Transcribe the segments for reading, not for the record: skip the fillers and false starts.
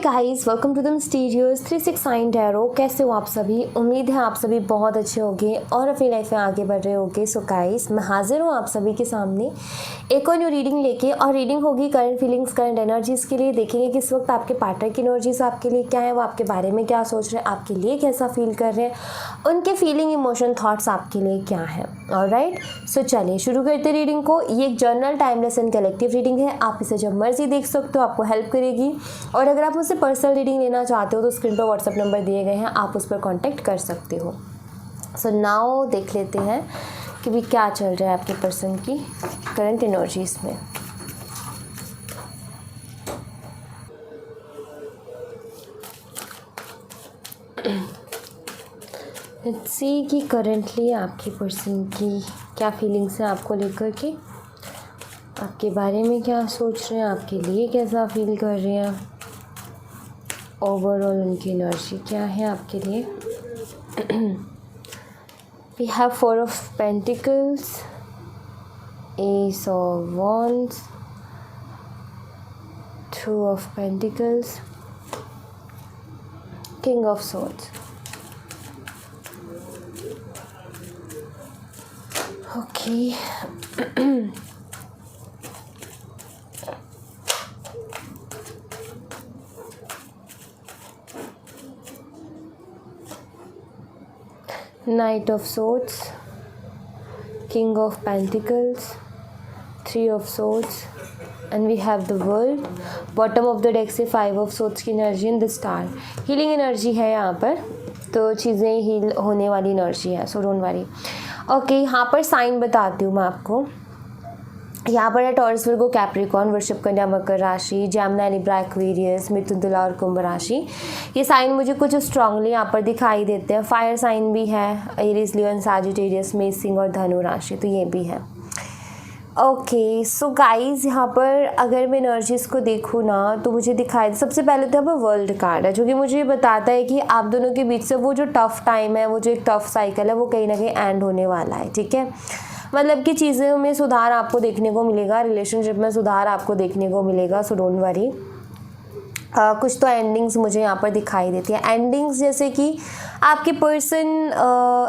Guys, welcome to the mysterious 369 tarot. कैसे हो आप सभी? उम्मीद है आप सभी बहुत अच्छे होंगे और अपनी लाइफ में आगे बढ़ रहे होंगे। सो गाइस, मैं हाजिर हूँ आप सभी के सामने एक और न्यू रीडिंग लेके, और रीडिंग होगी करंट फीलिंग्स, करंट एनर्जीज़ के लिए। देखेंगे कि इस वक्त आपके पार्टनर की एनर्जीज आपके लिए क्या है, वो आपके बारे में क्या सोच रहे हैं, आपके लिए कैसा फील कर रहे हैं, उनके फीलिंग, इमोशन, थॉट्स आपके लिए क्या है। ऑलराइट, सो चलिए शुरू करते रीडिंग को। ये एक journal, timeless and collective reading है। आप इसे जब मर्जी देख सकते हो, आपको हेल्प करेगी। और अगर आप मुझसे पर्सनल रीडिंग लेना चाहते हो तो स्क्रीन पर व्हाट्सएप नंबर दिए गए हैं, आप उस पर कांटेक्ट कर सकते हो। सो नाउ देख लेते हैं कि भी क्या चल रहा है आपके पर्सन की करंट एनर्जीज में। लेट्स सी कि करंटली आपके पर्सन की क्या फीलिंग्स हैं आपको लेकर के, आपके बारे में क्या सोच रहे हैं, आपके लिए कैसा फील कर रहे हैं, ओवरऑल उनकी एनर्जी क्या है आपके लिए। We have 4 of Pentacles, Ace of Wands, 2 of Pentacles, King of Swords. Okay. Knight of Swords, King of Pentacles, 3 of Swords, and we have the World. Bottom of the deck से 5 of Swords की energy in the star. Healing energy है यहाँ पर, तो चीज़ें heal होने वाली energy है, सो डोंट वरी। ओके, यहाँ पर साइन बताती हूँ मैं आपको। यहाँ पर है टॉरस, वर्गो, कैप्रिकॉर्न, वृषभ, कन्या, मकर राशि, जैमिनी, लिब्रा, एक्वेरियस, मिथुन, तुला और कुंभ राशि। ये साइन मुझे कुछ स्ट्रांगली यहाँ पर दिखाई देते हैं। फायर साइन भी है, एरीज, लियोन, सैजिटेरियस, मेष, सिंह और धनु राशि, तो ये भी है। ओके, सो गाइज, यहाँ पर अगर मैं एनर्जीज़ को देखूँ ना तो मुझे दिखाई दे, सबसे पहले तो यहाँ पर वर्ल्ड कार्ड है, जो कि मुझे बताता है कि आप दोनों के बीच से वो जो टफ टाइम है, वो जो एक टफ साइकिल है, वो कहीं ना कहीं एंड होने वाला है। ठीक है, मतलब कि चीज़ों में सुधार आपको देखने को मिलेगा, रिलेशनशिप में सुधार आपको देखने को मिलेगा, सो डोंट वरी। कुछ तो एंडिंग्स मुझे यहाँ पर दिखाई देती है। एंडिंग्स जैसे कि आपके पर्सन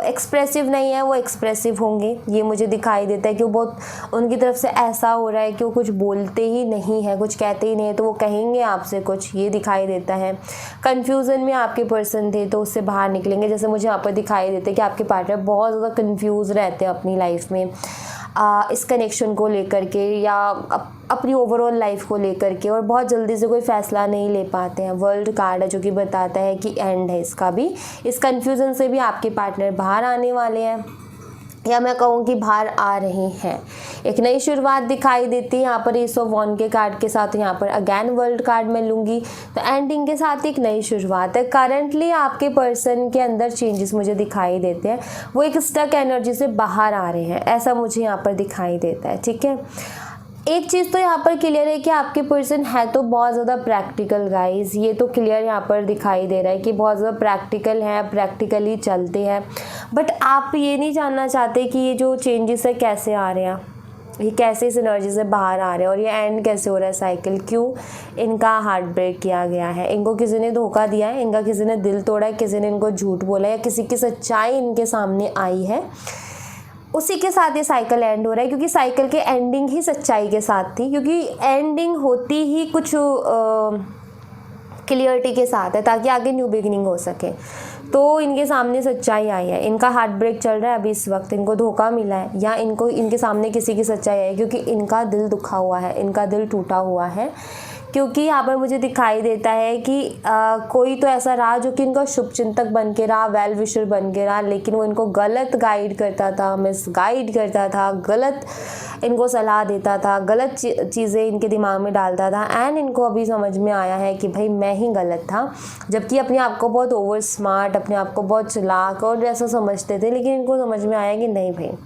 एक्सप्रेसिव नहीं है, वो एक्सप्रेसिव होंगे, ये मुझे दिखाई देता है कि वो बहुत, उनकी तरफ से ऐसा हो रहा है कि वो कुछ बोलते ही नहीं है, कुछ कहते ही नहीं है, तो वो कहेंगे आपसे कुछ, ये दिखाई देता है। कन्फ्यूज़न में आपके पर्सन थे तो उससे बाहर निकलेंगे, जैसे मुझे यहाँ पर दिखाई देता है कि आपके पार्टनर बहुत ज़्यादा कन्फ्यूज़ रहते हैं अपनी लाइफ में, इस कनेक्शन को लेकर के या अपनी ओवरऑल लाइफ को लेकर के, और बहुत जल्दी से कोई फ़ैसला नहीं ले पाते हैं। वर्ल्ड कार्ड है जो कि बताता है कि एंड है इसका भी। इस कन्फ्यूज़न से भी आपके पार्टनर बाहर आने वाले हैं, या मैं कहूँ कि बाहर आ रहे हैं। एक नई शुरुआत दिखाई देती है यहाँ पर एस ऑफ वॉन्ड के कार्ड के साथ। यहाँ पर अगेन वर्ल्ड कार्ड मैं लूँगी, तो एंडिंग के साथ एक नई शुरुआत है। करंटली आपके पर्सन के अंदर चेंजेस मुझे दिखाई देते हैं, वो एक स्टक एनर्जी से बाहर आ रहे हैं, ऐसा मुझे यहाँ पर दिखाई देता है। ठीक है, एक चीज़ तो यहाँ पर क्लियर है कि आपके पर्सन है तो बहुत ज़्यादा प्रैक्टिकल गाइस, ये तो क्लियर यहाँ पर दिखाई दे रहा है कि बहुत ज़्यादा प्रैक्टिकल है, प्रैक्टिकली चलते हैं। बट आप ये नहीं जानना चाहते कि ये जो चेंजेस है कैसे आ रहे हैं, ये कैसे इस एनर्जी से बाहर आ रहे हैं, और ये एंड कैसे हो रहा है साइकिल, क्यों इनका हार्ट ब्रेक किया गया है, इनको किसी ने धोखा दिया है, इनका किसी ने दिल तोड़ा है, किसी ने इनको झूठ बोला है, या किसी की सच्चाई इनके सामने आई है, उसी के साथ ये साइकिल एंड हो रहा है। क्योंकि साइकिल के एंडिंग ही सच्चाई के साथ थी, क्योंकि एंडिंग होती ही कुछ क्लियरिटी के साथ है ताकि आगे न्यू बिगिनिंग हो सके। तो इनके सामने सच्चाई आई है, इनका हार्ट ब्रेक चल रहा है अभी इस वक्त, इनको धोखा मिला है, या इनको इनके सामने किसी की सच्चाई आई है, क्योंकि इनका दिल दुखा हुआ है, इनका दिल टूटा हुआ है। क्योंकि यहाँ पर मुझे दिखाई देता है कि कोई तो ऐसा रहा जो कि इनका शुभचिंतक बन के रहा, वेल विशर बन के रहा, लेकिन वो इनको गलत गाइड करता था, मिसगाइड करता था, गलत इनको सलाह देता था, गलत चीज़ें इनके दिमाग में डालता था। एंड इनको अभी समझ में आया है कि भाई मैं ही गलत था, जबकि अपने आप को बहुत ओवर स्मार्ट, अपने आप को बहुत चालाक और ऐसा समझते थे, लेकिन इनको समझ में आया कि नहीं भाई,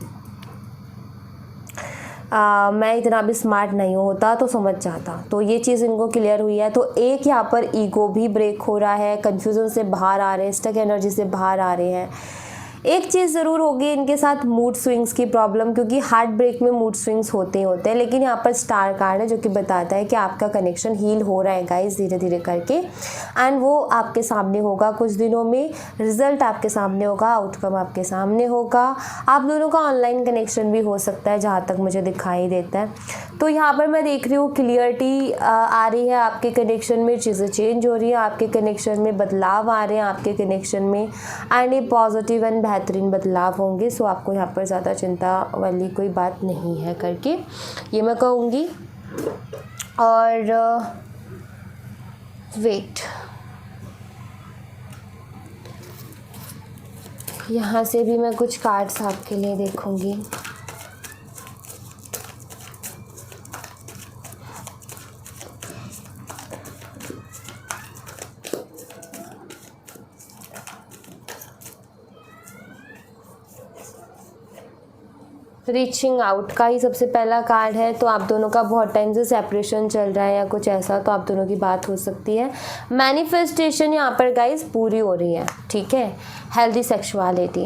मैं इतना भी स्मार्ट नहीं होता तो समझ जाता। तो ये चीज़ इनको क्लियर हुई है। तो एक यहाँ पर ईगो भी ब्रेक हो रहा है, कन्फ्यूज़न से बाहर आ रहे हैं, स्टक एनर्जी से बाहर आ रहे हैं। एक चीज़ ज़रूर होगी इनके साथ, मूड स्विंग्स की प्रॉब्लम, क्योंकि हार्ट ब्रेक में मूड स्विंग्स होते ही होते हैं। लेकिन यहाँ पर स्टार कार्ड है जो कि बताता है कि आपका कनेक्शन हील हो रहा है गाइस, धीरे धीरे करके, एंड वो आपके सामने होगा कुछ दिनों में, रिजल्ट आपके सामने होगा, आउटकम आपके सामने होगा। आप दोनों का ऑनलाइन कनेक्शन भी हो सकता है जहाँ तक मुझे दिखाई देता है। तो यहाँ पर मैं देख रही हूँ क्लियरिटी आ रही है आपके कनेक्शन में, चीज़ें चेंज हो रही है आपके कनेक्शन में, बदलाव आ रहे हैं आपके कनेक्शन में, एंड ये पॉजिटिव एंड बेहतरीन बदलाव होंगे। सो आपको यहाँ पर ज़्यादा चिंता वाली कोई बात नहीं है करके ये मैं कहूँगी। और वेट, यहाँ से भी मैं कुछ कार्ड्स आपके लिए देखूँगी। रीचिंग आउट का ही सबसे पहला कार्ड है। तो आप दोनों का बहुत टाइम से सेपरेशन चल रहा है या कुछ ऐसा, तो आप दोनों की बात हो सकती है। मैनिफेस्टेशन यहाँ पर गाइस पूरी हो रही है, ठीक है। हेल्दी सेक्सुअलिटी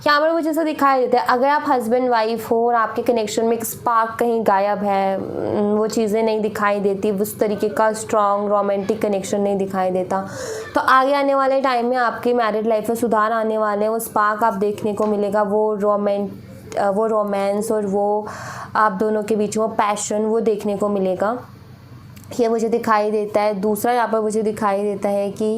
यहाँ पर मुझे ऐसा दिखाई देता है, अगर आप हस्बैंड वाइफ हो और आपके कनेक्शन में एक स्पार्क कहीं गायब है, वो चीज़ें नहीं दिखाई देती, उस तरीके का स्ट्रॉन्ग रोमांटिक कनेक्शन नहीं दिखाई देता, तो आगे आने वाले टाइम में आपकी मैरिड लाइफ में सुधार आने वाले हैं। वो स्पार्क आप देखने को मिलेगा, वो रोमांस और वो आप दोनों के बीच वो पैशन वो देखने को मिलेगा, ये मुझे दिखाई देता है। दूसरा यहाँ पर मुझे दिखाई देता है कि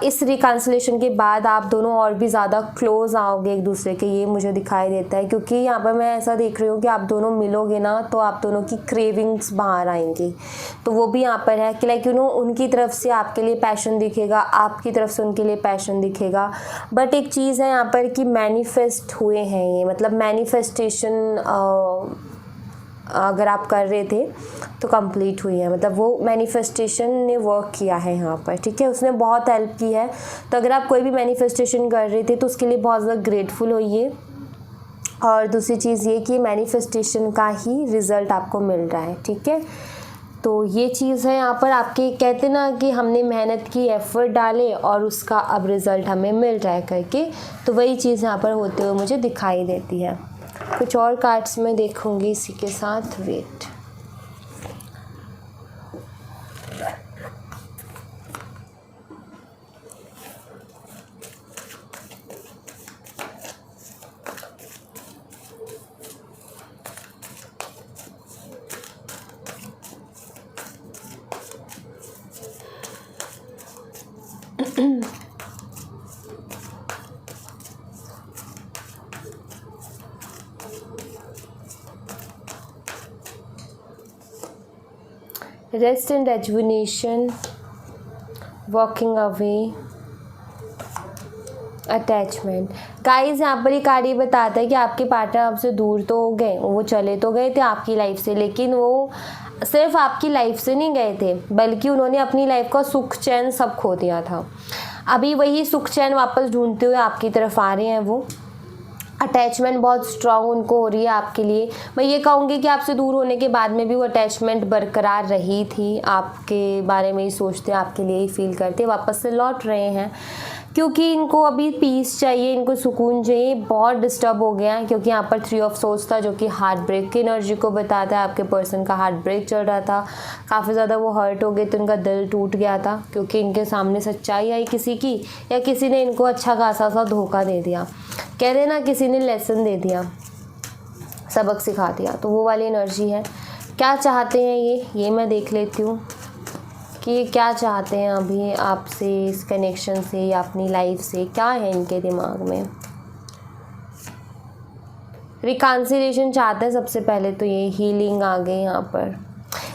इस रिकन्सिलेशन के बाद आप दोनों और भी ज़्यादा क्लोज आओगे एक दूसरे के, ये मुझे दिखाई देता है। क्योंकि यहाँ पर मैं ऐसा देख रही हूँ कि आप दोनों मिलोगे ना तो आप दोनों की क्रेविंग्स बाहर आएंगी, तो वो भी यहाँ पर है कि लाइक उनकी तरफ से आपके लिए पैशन दिखेगा, आपकी तरफ से उनके लिए पैशन दिखेगा। बट एक चीज़ है यहाँ पर कि मैनिफेस्ट हुए हैं ये, मतलब मैनिफेस्टेशन अगर आप कर रहे थे तो कंप्लीट हुई है, मतलब वो मैनिफेस्टेशन ने वर्क किया है यहाँ पर, ठीक है, उसने बहुत हेल्प की है। तो अगर आप कोई भी मैनिफेस्टेशन कर रहे थे तो उसके लिए बहुत ज़्यादा ग्रेटफुल होइए। और दूसरी चीज़ ये कि मैनिफेस्टेशन का ही रिज़ल्ट आपको मिल रहा है, ठीक है। तो ये चीज़ है यहाँ पर, आपके कहते ना कि हमने मेहनत की, एफर्ट डाले और उसका अब रिज़ल्ट हमें मिल रहा है करके, तो वही चीज़ यहाँ पर होते हुए मुझे दिखाई देती है। कुछ और कार्ड्स में देखूंगी इसी के साथ। Wait, rest and rejuvenation, walking away, attachment. Guys यहाँ पर ये कार्ड ये बताता है कि आपके पार्टनर आपसे दूर तो हो गए, वो चले तो गए थे आपकी लाइफ से, लेकिन वो सिर्फ आपकी लाइफ से नहीं गए थे, बल्कि उन्होंने अपनी लाइफ का सुख चैन सब खो दिया था। अभी वही सुख चैन वापस ढूंढते हुए आपकी तरफ आ रहे हैं वो। अटैचमेंट बहुत स्ट्रॉन्ग उनको हो रही है आपके लिए। मैं ये कहूँगी कि आपसे दूर होने के बाद में भी वो अटैचमेंट बरकरार रही थी, आपके बारे में ही सोचते, आपके लिए ही फील करते, वापस से लौट रहे हैं क्योंकि इनको अभी पीस चाहिए, इनको सुकून चाहिए। बहुत डिस्टर्ब हो गया है क्योंकि यहाँ पर 3 ऑफ सोर्स था जो कि हार्ट ब्रेक की एनर्जी को बताता है। आपके पर्सन का हार्ट ब्रेक चल रहा था, काफ़ी ज़्यादा वो हर्ट हो गए, तो इनका दिल टूट गया था क्योंकि इनके सामने सच्चाई आई किसी की, या किसी ने इनको अच्छा खासा सा धोखा दे दिया, कह देना किसी ने लेसन दे दिया, सबक सिखा दिया, तो वो वाली एनर्जी है। क्या चाहते हैं ये मैं देख लेती हूँ कि ये क्या चाहते हैं अभी आपसे, इस कनेक्शन से या अपनी लाइफ से, क्या है इनके दिमाग में। रिकन्सिलिएशन चाहते हैं सबसे पहले तो, ये हीलिंग आ गई यहाँ पर।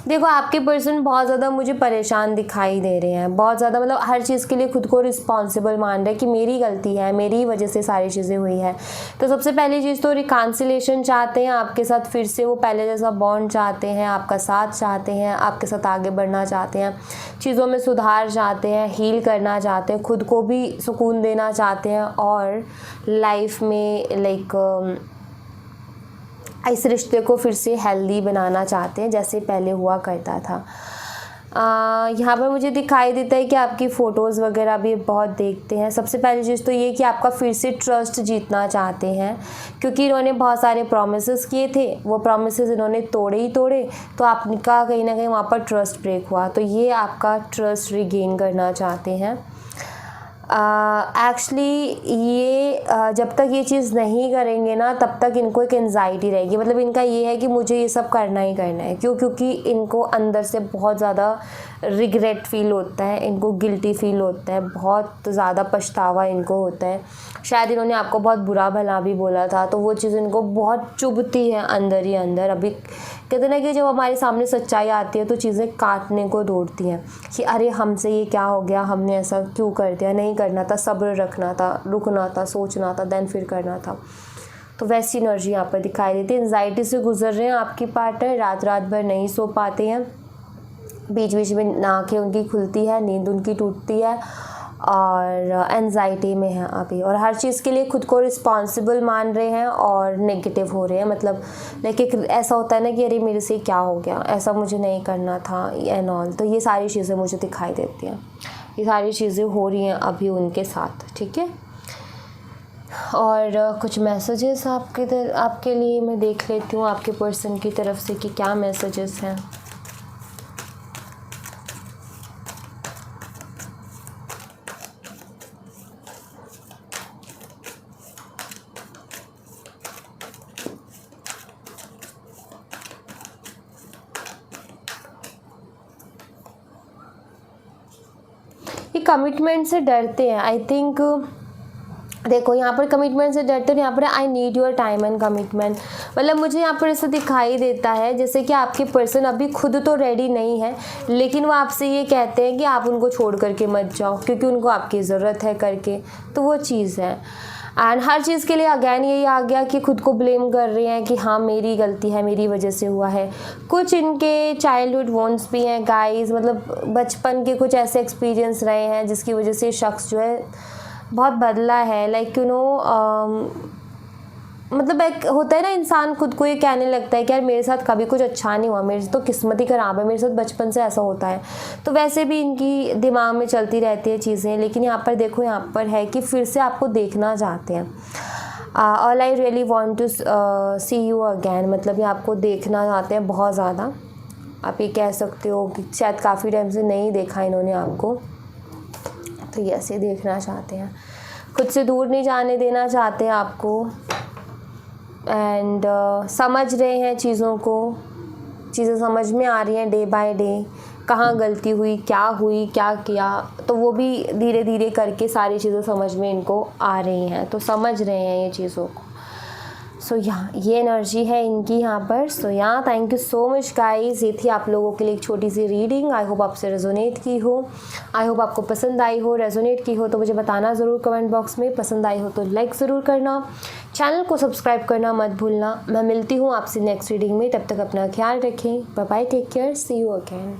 देखो आपके पर्सन बहुत ज़्यादा मुझे परेशान दिखाई दे रहे हैं, बहुत ज़्यादा, मतलब हर चीज़ के लिए खुद को रिस्पॉन्सिबल मान रहे हैं कि मेरी गलती है, मेरी वजह से सारी चीज़ें हुई है। तो सबसे पहली चीज़ तो रिकन्सिलिएशन चाहते हैं आपके साथ, फिर से वो पहले जैसा बॉन्ड चाहते हैं, आपका साथ चाहते हैं, आपके साथ आगे बढ़ना चाहते हैं, चीज़ों में सुधार चाहते हैं, हील करना चाहते हैं, खुद को भी सुकून देना चाहते हैं और लाइफ में लाइक इस रिश्ते को फिर से हेल्दी बनाना चाहते हैं जैसे पहले हुआ करता था। यहाँ पर मुझे दिखाई देता है कि आपकी फ़ोटोज़ वगैरह भी बहुत देखते हैं। सबसे पहली चीज़ तो ये कि आपका फिर से ट्रस्ट जीतना चाहते हैं, क्योंकि इन्होंने बहुत सारे प्रॉमिसेस किए थे, वो प्रॉमिसेस इन्होंने तोड़े ही तोड़े, तो आपका कहीं ना कहीं वहाँ पर ट्रस्ट ब्रेक हुआ। तो ये आपका ट्रस्ट रिगेन करना चाहते हैं। एक्चुअली ये जब तक ये चीज़ नहीं करेंगे ना, तब तक इनको एक एंजाइटी रहेगी। मतलब इनका ये है कि मुझे ये सब करना ही करना है। क्यों? क्योंकि इनको अंदर से बहुत ज़्यादा रिग्रेट फील होता है, इनको गिल्टी फील होता है, बहुत ज़्यादा पछतावा इनको होता है। शायद इन्होंने आपको बहुत बुरा भला भी बोला था, तो वो चीज़ इनको बहुत चुभती है अंदर ही अंदर। अभी कहते हैं ना कि जब हमारे सामने सच्चाई आती है तो चीज़ें काटने को दौड़ती हैं कि अरे हमसे ये क्या हो गया, हमने ऐसा क्यों कर दिया, नहीं करना था, सब्र रखना था, रुकना था, सोचना था, देन फिर करना था। तो वैसी एनर्जी यहाँ पर दिखाई देती है। एंजाइटी से गुजर रहे हैं आपकी पार्टनर, रात रात भर नहीं सो पाते हैं, बीच बीच में आँखें उनकी खुलती है, नींद उनकी टूटती है और एंजाइटी में है अभी, और हर चीज़ के लिए खुद को रिस्पॉन्सिबल मान रहे हैं और नेगेटिव हो रहे हैं। मतलब लेकिन ऐसा होता है ना कि अरे मेरे से क्या हो गया, ऐसा मुझे नहीं करना था एंड ऑल। तो ये सारी चीज़ें मुझे दिखाई देती हैं, ये सारी चीज़ें हो रही हैं अभी उनके साथ, ठीक है। और कुछ मैसेजेस आपके लिए मैं देख लेती हूँ आपके पर्सन की तरफ से कि क्या मैसेजेस हैं। ये कमिटमेंट से डरते हैं, आई थिंक। देखो यहाँ पर कमिटमेंट से डरते हैं, यहाँ पर I need your time and commitment. मतलब मुझे यहाँ पर ऐसा दिखाई देता है जैसे कि आपके पर्सन अभी खुद तो रेडी नहीं है, लेकिन वो आपसे ये कहते हैं कि आप उनको छोड़ करके मत जाओ, क्योंकि उनको आपकी ज़रूरत है करके। तो वो चीज़ है। एंड हर चीज़ के लिए अगैन यही आ गया कि खुद को ब्लेम कर रहे हैं कि हाँ मेरी गलती है, मेरी वजह से हुआ है। कुछ इनके चाइल्डहुड वॉन्ट्स भी हैं गाइस, मतलब बचपन के कुछ ऐसे एक्सपीरियंस रहे हैं जिसकी वजह से शख्स जो है बहुत बदला है। लाइक यू नो, मतलब एक होता है ना, इंसान खुद को ये कहने लगता है कि यार मेरे साथ कभी कुछ अच्छा नहीं हुआ, मेरे से तो किस्मत ही खराब है, मेरे साथ बचपन से ऐसा होता है। तो वैसे भी इनकी दिमाग में चलती रहती है चीज़ें। लेकिन यहाँ पर देखो, यहाँ पर है कि फिर से आपको देखना चाहते हैं। All I really want to see you again, मतलब ये आपको देखना चाहते हैं बहुत ज़्यादा। आप ये कह सकते हो कि शायद काफ़ी टाइम से नहीं देखा इन्होंने आपको, तो ये ऐसे देखना चाहते हैं, खुद से दूर नहीं जाने देना चाहते हैं आपको। एंड समझ रहे हैं चीज़ों को, चीज़ें समझ में आ रही हैं डे बाय डे, कहाँ गलती हुई, क्या किया, तो वो भी धीरे धीरे करके सारी चीज़ें समझ में इनको आ रही हैं, तो समझ रहे हैं ये चीज़ों को। सो यहाँ ये एनर्जी है इनकी यहाँ पर। सो यहाँ thank you so much guys, ये थी आप लोगों के लिए एक छोटी सी रीडिंग। आई होप आपसे रेजोनेट की हो, आई होप आपको पसंद आई हो। रेजोनेट की हो तो मुझे बताना ज़रूर कमेंट बॉक्स में, पसंद आई हो तो लाइक ज़रूर करना, चैनल को सब्सक्राइब करना मत भूलना। मैं मिलती हूँ आपसे नेक्स्ट रीडिंग में, तब तक अपना ख्याल रखें। Bye bye, take care, see you again.